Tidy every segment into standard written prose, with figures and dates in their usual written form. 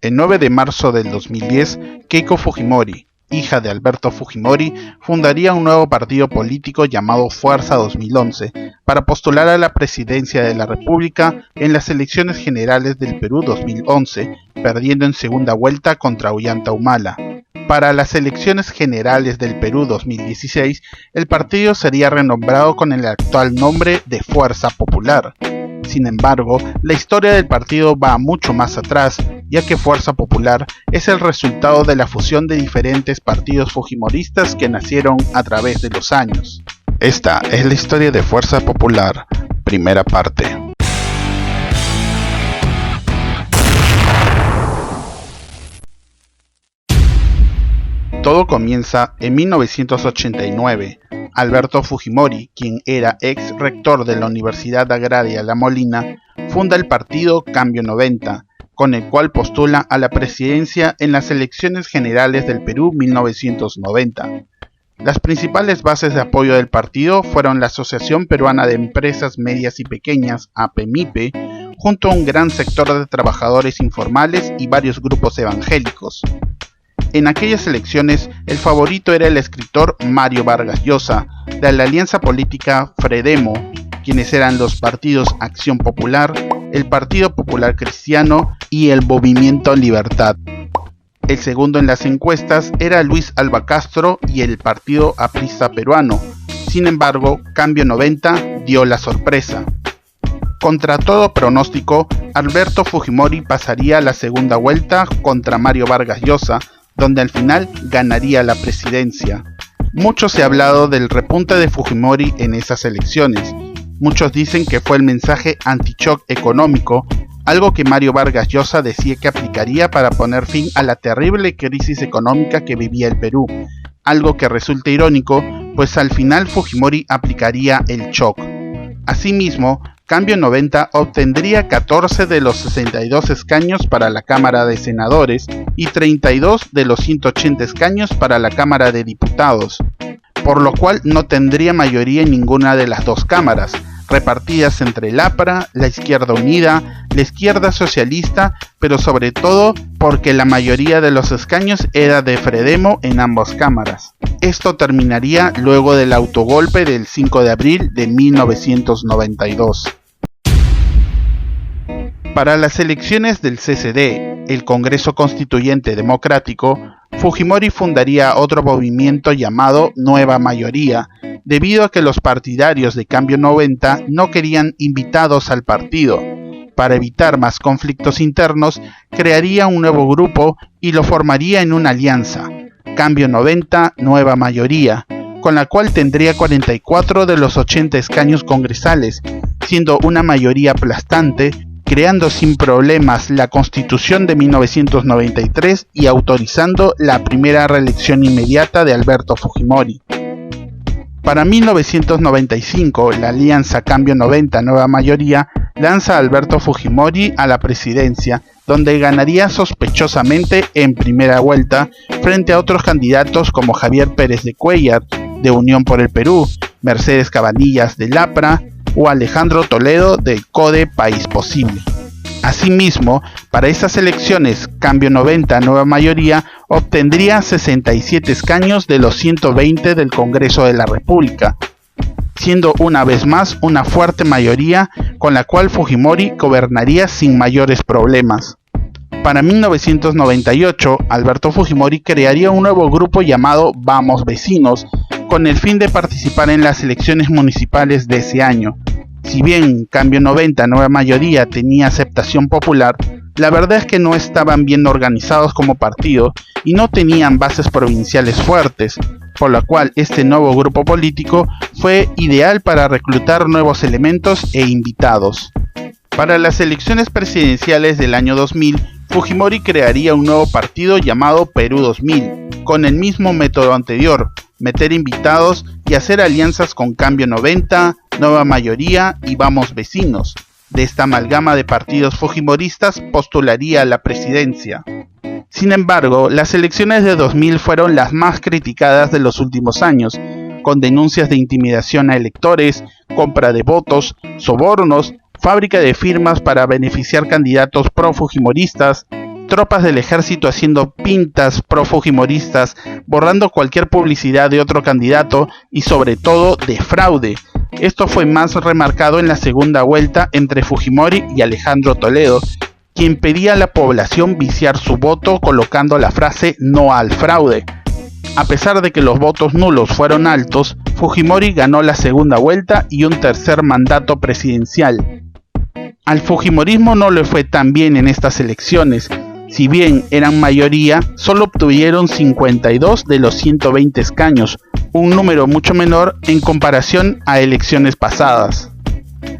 El 9 de marzo del 2010, Keiko Fujimori, hija de Alberto Fujimori, fundaría un nuevo partido político llamado Fuerza 2011 para postular a la presidencia de la República en las elecciones generales del Perú 2011, perdiendo en segunda vuelta contra Ollanta Humala. Para las elecciones generales del Perú 2016, el partido sería renombrado con el actual nombre de Fuerza Popular. Sin embargo, la historia del partido va mucho más atrás, ya que Fuerza Popular es el resultado de la fusión de diferentes partidos fujimoristas que nacieron a través de los años. Esta es la historia de Fuerza Popular, primera parte. Todo comienza en 1989. Alberto Fujimori, quien era ex rector de la Universidad Agraria La Molina, funda el partido Cambio 90, con el cual postula a la presidencia en las elecciones generales del Perú 1990. Las principales bases de apoyo del partido fueron la Asociación Peruana de Empresas Medias y Pequeñas, APEMIPE, junto a un gran sector de trabajadores informales y varios grupos evangélicos. En aquellas elecciones, el favorito era el escritor Mario Vargas Llosa, de la alianza política Fredemo, quienes eran los partidos Acción Popular, el Partido Popular Cristiano y el Movimiento Libertad. El segundo en las encuestas era Luis Alva Castro y el Partido Aprista Peruano. Sin embargo, Cambio 90 dio la sorpresa. Contra todo pronóstico, Alberto Fujimori pasaría a la segunda vuelta contra Mario Vargas Llosa, donde al final ganaría la presidencia. Mucho se ha hablado del repunte de Fujimori en esas elecciones. Muchos dicen que fue el mensaje anti-shock económico, algo que Mario Vargas Llosa decía que aplicaría para poner fin a la terrible crisis económica que vivía el Perú, algo que resulta irónico, pues al final Fujimori aplicaría el shock. Asimismo, Cambio 90 obtendría 14 de los 62 escaños para la Cámara de Senadores y 32 de los 180 escaños para la Cámara de Diputados, por lo cual no tendría mayoría en ninguna de las dos cámaras, repartidas entre el APRA, la Izquierda Unida, la Izquierda Socialista, pero sobre todo porque la mayoría de los escaños era de Fredemo en ambas cámaras. Esto terminaría luego del autogolpe del 5 de abril de 1992. Para las elecciones del CCD, el Congreso Constituyente Democrático, Fujimori fundaría otro movimiento llamado Nueva Mayoría, debido a que los partidarios de Cambio 90 no querían invitados al partido. Para evitar más conflictos internos, crearía un nuevo grupo y lo formaría en una alianza, Cambio 90 Nueva Mayoría, con la cual tendría 44 de los 80 escaños congresales, siendo una mayoría aplastante, creando sin problemas la Constitución de 1993 y autorizando la primera reelección inmediata de Alberto Fujimori. Para 1995, la alianza Cambio 90 Nueva Mayoría lanza a Alberto Fujimori a la presidencia, donde ganaría sospechosamente en primera vuelta frente a otros candidatos como Javier Pérez de Cuéllar, de Unión por el Perú, Mercedes Cabanillas del APRA o Alejandro Toledo del CODE País Posible. Asimismo, para esas elecciones, Cambio 90 Nueva Mayoría obtendría 67 escaños de los 120 del Congreso de la República, siendo una vez más una fuerte mayoría con la cual Fujimori gobernaría sin mayores problemas. Para 1998, Alberto Fujimori crearía un nuevo grupo llamado Vamos Vecinos, con el fin de participar en las elecciones municipales de ese año. Si bien Cambio 90 Nueva Mayoría tenía aceptación popular, la verdad es que no estaban bien organizados como partido y no tenían bases provinciales fuertes, por lo cual este nuevo grupo político fue ideal para reclutar nuevos elementos e invitados. Para las elecciones presidenciales del año 2000, Fujimori crearía un nuevo partido llamado Perú 2000, con el mismo método anterior, meter invitados y hacer alianzas con Cambio 90, Nueva Mayoría y Vamos Vecinos. De esta amalgama de partidos fujimoristas postularía a la presidencia. Sin embargo, las elecciones de 2000 fueron las más criticadas de los últimos años, con denuncias de intimidación a electores, compra de votos, sobornos, fábrica de firmas para beneficiar candidatos pro-fujimoristas, tropas del ejército haciendo pintas pro-fujimoristas, borrando cualquier publicidad de otro candidato y sobre todo de fraude. Esto fue más remarcado en la segunda vuelta entre Fujimori y Alejandro Toledo, quien pedía a la población viciar su voto colocando la frase "no al fraude". A pesar de que los votos nulos fueron altos, Fujimori ganó la segunda vuelta y un tercer mandato presidencial. Al fujimorismo no le fue tan bien en estas elecciones. Si bien eran mayoría, solo obtuvieron 52 de los 120 escaños, un número mucho menor en comparación a elecciones pasadas.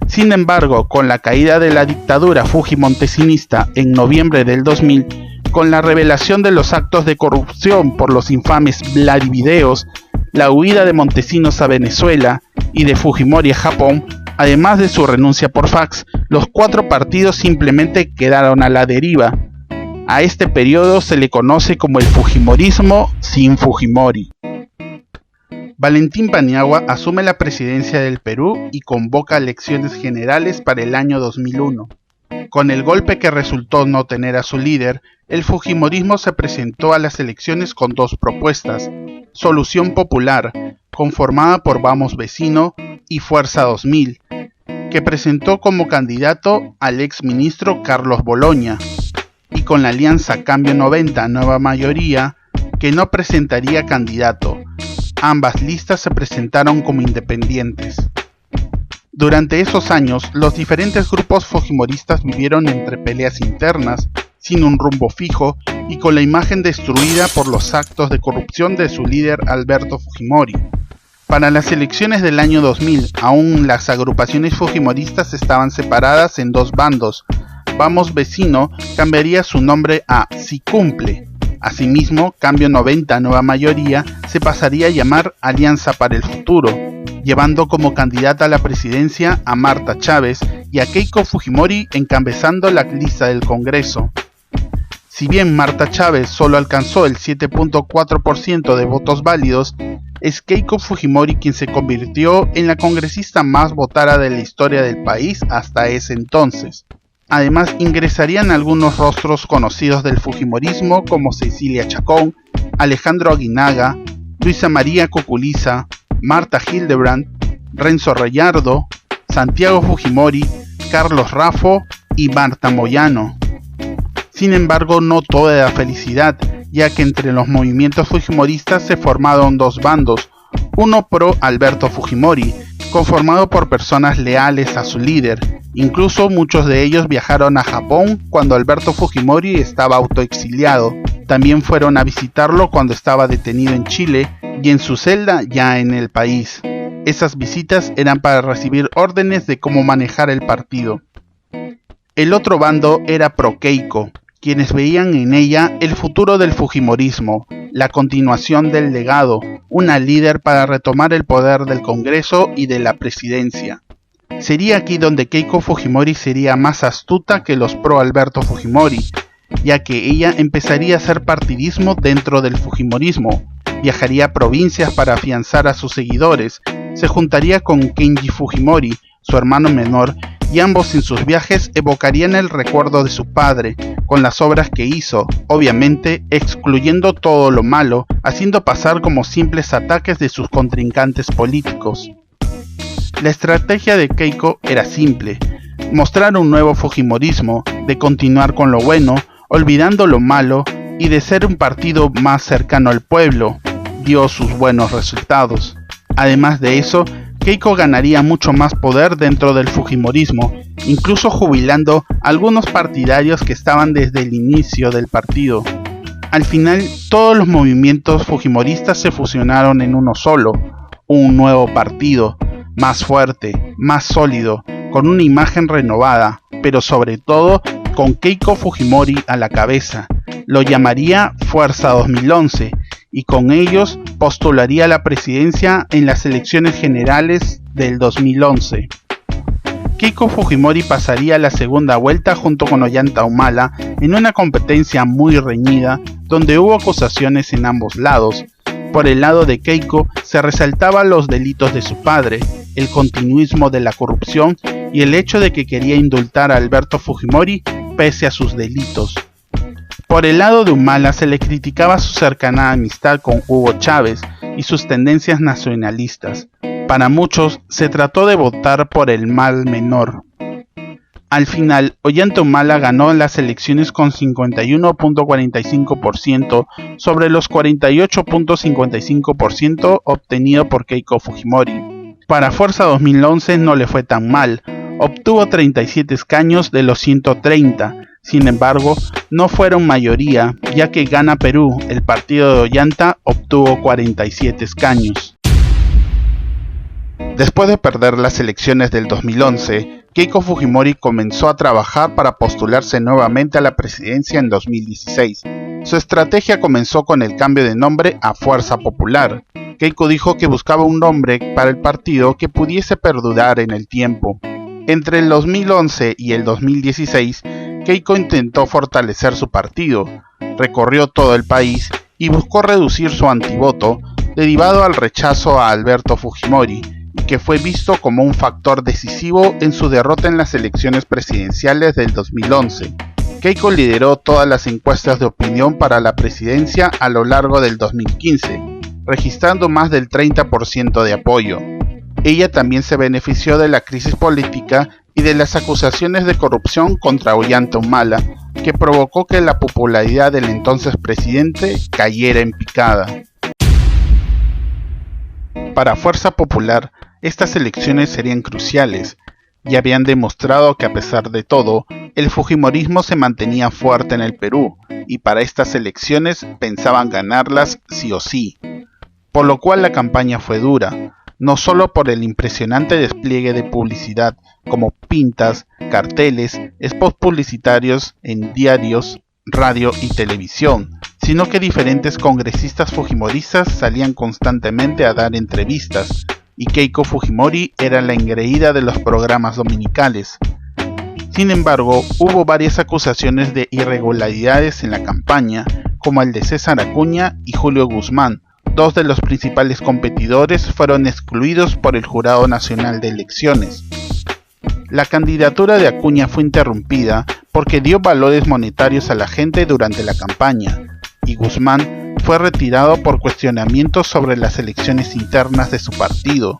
Sin embargo, con la caída de la dictadura fujimontesinista en noviembre del 2000, con la revelación de los actos de corrupción por los infames Vladivideos, la huida de Montesinos a Venezuela y de Fujimori a Japón, además de su renuncia por fax, los cuatro partidos simplemente quedaron a la deriva. A este periodo se le conoce como el fujimorismo sin Fujimori. Valentín Paniagua asume la presidencia del Perú y convoca elecciones generales para el año 2001. Con el golpe que resultó no tener a su líder, el fujimorismo se presentó a las elecciones con dos propuestas: Solución Popular, conformada por Vamos Vecino, y Fuerza 2000, que presentó como candidato al exministro Carlos Boloña, y con la alianza Cambio 90 Nueva Mayoría, que no presentaría candidato. Ambas listas se presentaron como independientes. Durante esos años, los diferentes grupos fujimoristas vivieron entre peleas internas, sin un rumbo fijo y con la imagen destruida por los actos de corrupción de su líder Alberto Fujimori. Para las elecciones del año 2000, aún las agrupaciones fujimoristas estaban separadas en dos bandos. Vamos Vecino cambiaría su nombre a Si Cumple. Asimismo, Cambio 90 Nueva Mayoría se pasaría a llamar Alianza para el Futuro, llevando como candidata a la presidencia a Marta Chávez y a Keiko Fujimori encabezando la lista del Congreso. Si bien Marta Chávez solo alcanzó el 7.4% de votos válidos, es Keiko Fujimori quien se convirtió en la congresista más votada de la historia del país hasta ese entonces. Además, ingresarían algunos rostros conocidos del fujimorismo como Cecilia Chacón, Alejandro Aguinaga, Luisa María Cuculiza, Marta Hildebrand, Renzo Rayardo, Santiago Fujimori, Carlos Raffo y Marta Moyano. Sin embargo, no toda era felicidad, ya que entre los movimientos fujimoristas se formaron dos bandos, uno pro Alberto Fujimori, conformado por personas leales a su líder. Incluso muchos de ellos viajaron a Japón cuando Alberto Fujimori estaba autoexiliado. También fueron a visitarlo cuando estaba detenido en Chile y en su celda ya en el país. Esas visitas eran para recibir órdenes de cómo manejar el partido. El otro bando era pro Keiko, quienes veían en ella el futuro del fujimorismo, la continuación del legado, una líder para retomar el poder del Congreso y de la presidencia. Sería aquí donde Keiko Fujimori sería más astuta que los pro Alberto Fujimori, ya que ella empezaría a hacer partidismo dentro del fujimorismo, viajaría a provincias para afianzar a sus seguidores, se juntaría con Kenji Fujimori, su hermano menor, y ambos en sus viajes evocarían el recuerdo de su padre, con las obras que hizo, obviamente excluyendo todo lo malo, haciendo pasar como simples ataques de sus contrincantes políticos. La estrategia de Keiko era simple: mostrar un nuevo fujimorismo, de continuar con lo bueno, olvidando lo malo, y de ser un partido más cercano al pueblo. Dio sus buenos resultados. Además de eso, Keiko ganaría mucho más poder dentro del fujimorismo, incluso jubilando a algunos partidarios que estaban desde el inicio del partido. Al final, todos los movimientos fujimoristas se fusionaron en uno solo, un nuevo partido, más fuerte, más sólido, con una imagen renovada, pero sobre todo con Keiko Fujimori a la cabeza. Lo llamaría Fuerza 2011 y con ellos postularía la presidencia en las elecciones generales del 2011. Keiko Fujimori pasaría a la segunda vuelta junto con Ollanta Humala en una competencia muy reñida donde hubo acusaciones en ambos lados. Por el lado de Keiko se resaltaban los delitos de su padre, el continuismo de la corrupción y el hecho de que quería indultar a Alberto Fujimori pese a sus delitos. Por el lado de Humala se le criticaba su cercana amistad con Hugo Chávez y sus tendencias nacionalistas. Para muchos se trató de votar por el mal menor. Al final, Ollanta Humala ganó las elecciones con 51.45% sobre los 48.55% obtenido por Keiko Fujimori. Para Fuerza 2011 no le fue tan mal, obtuvo 37 escaños de los 130, sin embargo, no fueron mayoría, ya que Gana Perú, el partido de Ollanta, obtuvo 47 escaños. Después de perder las elecciones del 2011, Keiko Fujimori comenzó a trabajar para postularse nuevamente a la presidencia en 2016. Su estrategia comenzó con el cambio de nombre a Fuerza Popular. Keiko dijo que buscaba un nombre para el partido que pudiese perdurar en el tiempo. Entre el 2011 y el 2016, Keiko intentó fortalecer su partido, recorrió todo el país y buscó reducir su antivoto derivado al rechazo a Alberto Fujimori, que fue visto como un factor decisivo en su derrota en las elecciones presidenciales del 2011. Keiko lideró todas las encuestas de opinión para la presidencia a lo largo del 2015, registrando más del 30% de apoyo. Ella también se benefició de la crisis política y de las acusaciones de corrupción contra Ollanta Humala, que provocó que la popularidad del entonces presidente cayera en picada. Para Fuerza Popular, estas elecciones serían cruciales, y habían demostrado que a pesar de todo, el fujimorismo se mantenía fuerte en el Perú, y para estas elecciones pensaban ganarlas sí o sí, por lo cual la campaña fue dura, no solo por el impresionante despliegue de publicidad como pintas, carteles, spots publicitarios en diarios, radio y televisión, sino que diferentes congresistas fujimoristas salían constantemente a dar entrevistas, y Keiko Fujimori era la engreída de los programas dominicales. Sin embargo, hubo varias acusaciones de irregularidades en la campaña, como el de César Acuña y Julio Guzmán. Dos de los principales competidores fueron excluidos por el Jurado Nacional de Elecciones. La candidatura de Acuña fue interrumpida porque dio valores monetarios a la gente durante la campaña, y Guzmán fue retirado por cuestionamientos sobre las elecciones internas de su partido.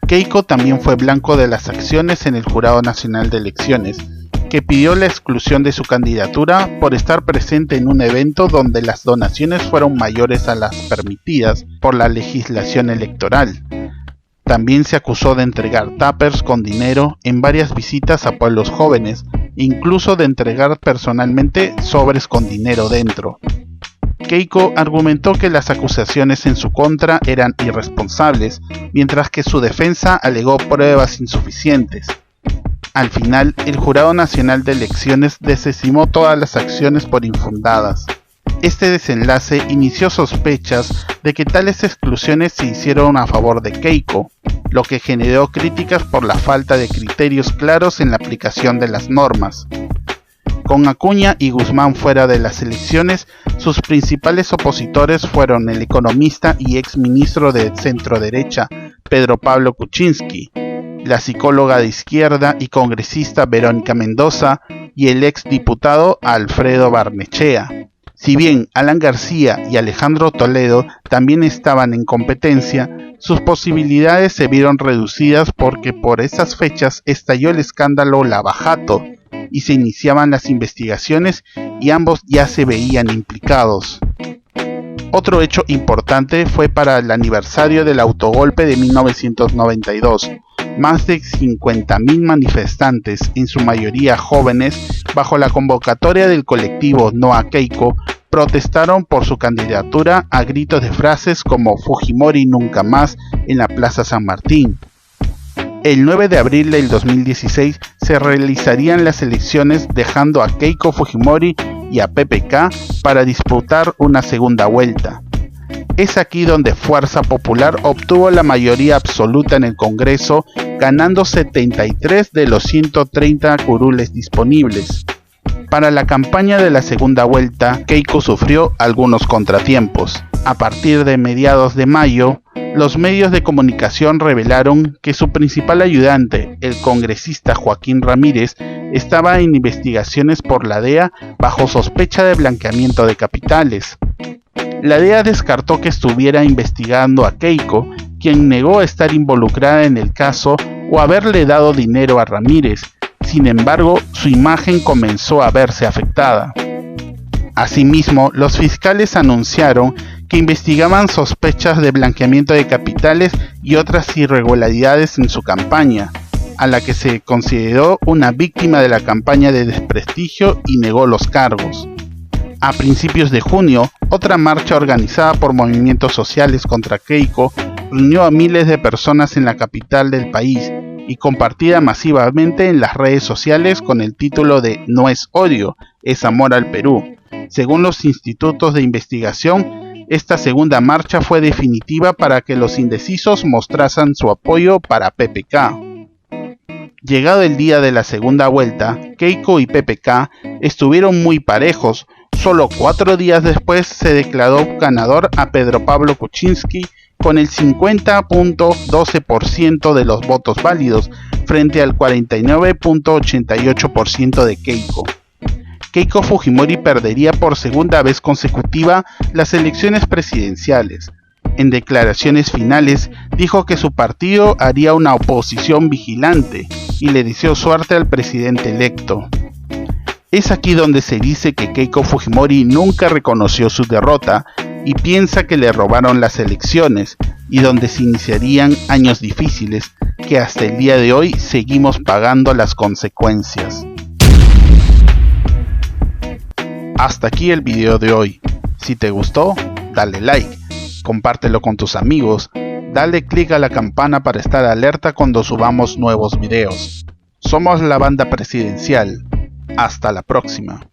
Keiko también fue blanco de las acciones en el Jurado Nacional de Elecciones, que pidió la exclusión de su candidatura por estar presente en un evento donde las donaciones fueron mayores a las permitidas por la legislación electoral. También se acusó de entregar tuppers con dinero en varias visitas a pueblos jóvenes, e incluso de entregar personalmente sobres con dinero dentro. Keiko argumentó que las acusaciones en su contra eran irresponsables, mientras que su defensa alegó pruebas insuficientes. Al final, el Jurado Nacional de Elecciones desestimó todas las acciones por infundadas. Este desenlace inició sospechas de que tales exclusiones se hicieron a favor de Keiko, lo que generó críticas por la falta de criterios claros en la aplicación de las normas. Con Acuña y Guzmán fuera de las elecciones, sus principales opositores fueron el economista y ex ministro de centro-derecha Pedro Pablo Kuczynski, la psicóloga de izquierda y congresista Verónica Mendoza y el ex diputado Alfredo Barnechea. Si bien Alan García y Alejandro Toledo también estaban en competencia, sus posibilidades se vieron reducidas porque por esas fechas estalló el escándalo Lavajato y se iniciaban las investigaciones y ambos ya se veían implicados. Otro hecho importante fue para el aniversario del autogolpe de 1992. Más de 50.000 manifestantes, en su mayoría jóvenes, bajo la convocatoria del colectivo No a Keiko, protestaron por su candidatura a gritos de frases como Fujimori nunca más en la Plaza San Martín. El 9 de abril del 2016 se realizarían las elecciones dejando a Keiko Fujimori y a PPK para disputar una segunda vuelta. Es aquí donde Fuerza Popular obtuvo la mayoría absoluta en el Congreso, ganando 73 de los 130 curules disponibles. Para la campaña de la segunda vuelta, Keiko sufrió algunos contratiempos. A partir de mediados de mayo, los medios de comunicación revelaron que su principal ayudante, el congresista Joaquín Ramírez, estaba en investigaciones por la DEA bajo sospecha de blanqueamiento de capitales. La DEA descartó que estuviera investigando a Keiko, quien negó estar involucrada en el caso o haberle dado dinero a Ramírez. Sin embargo, su imagen comenzó a verse afectada. Asimismo, los fiscales anunciaron que investigaban sospechas de blanqueamiento de capitales y otras irregularidades en su campaña, a la que se consideró una víctima de la campaña de desprestigio y negó los cargos. A principios de junio, otra marcha organizada por movimientos sociales contra Keiko reunió a miles de personas en la capital del país y compartida masivamente en las redes sociales con el título de "No es odio, es amor al Perú". Según los institutos de investigación, esta segunda marcha fue definitiva para que los indecisos mostrasen su apoyo para PPK. Llegado el día de la segunda vuelta, Keiko y PPK estuvieron muy parejos. Solo 4 días después se declaró ganador a Pedro Pablo Kuczynski con el 50.12% de los votos válidos frente al 49.88% de Keiko. Keiko Fujimori perdería por segunda vez consecutiva las elecciones presidenciales. En declaraciones finales dijo que su partido haría una oposición vigilante y le deseó suerte al presidente electo. Es aquí donde se dice que Keiko Fujimori nunca reconoció su derrota y piensa que le robaron las elecciones, y donde se iniciarían años difíciles que hasta el día de hoy seguimos pagando las consecuencias. Hasta aquí el video de hoy. Si te gustó, dale like, compártelo con tus amigos, dale click a la campana para estar alerta cuando subamos nuevos videos. Somos la Banda Presidencial. Hasta la próxima.